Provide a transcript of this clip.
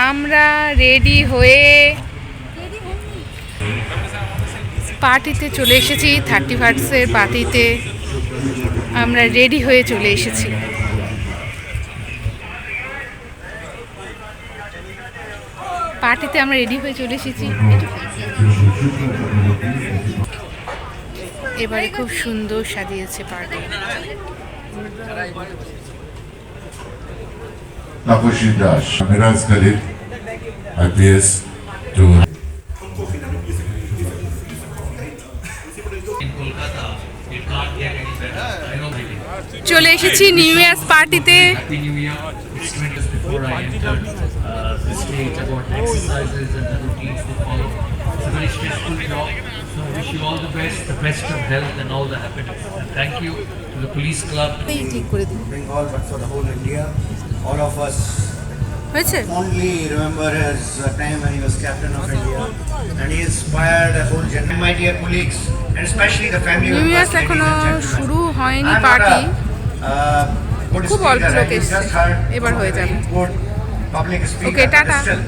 আমরা রেডি হয়ে পার্টিতে চলে এসেছি। 31st পার্টিতে আমরা রেডি হয়ে চলে এসেছি। পার্টিতে আমরা রেডি হয়ে চলে এসেছি। এবারে খুব সুন্দর সাজিয়েছে party. Tapasi Das, Miraj Khalid, IPS to চলে এসেছি নিউ ইয়ার্স পার্টিতে। Before I entered the stage about exercises and the routines to follow. It's a very stressful job. So I wish you all the best of health and all the happiness. And thank you to the police club. ঠিক করে দিন। Bengal, but for the whole India, all of us হয়েছে? only remember his time when he was captain of India, and he inspired a whole generation. My dear colleagues, and especially the family new members, years ladies এখনো and gentlemen. শুরু হয়নি I'm not party. a good খুব অল্প speaker, লোক and you এসছে, just heard এবার হয়ে a very যাবে। good public speaker, Okay, but tata. still,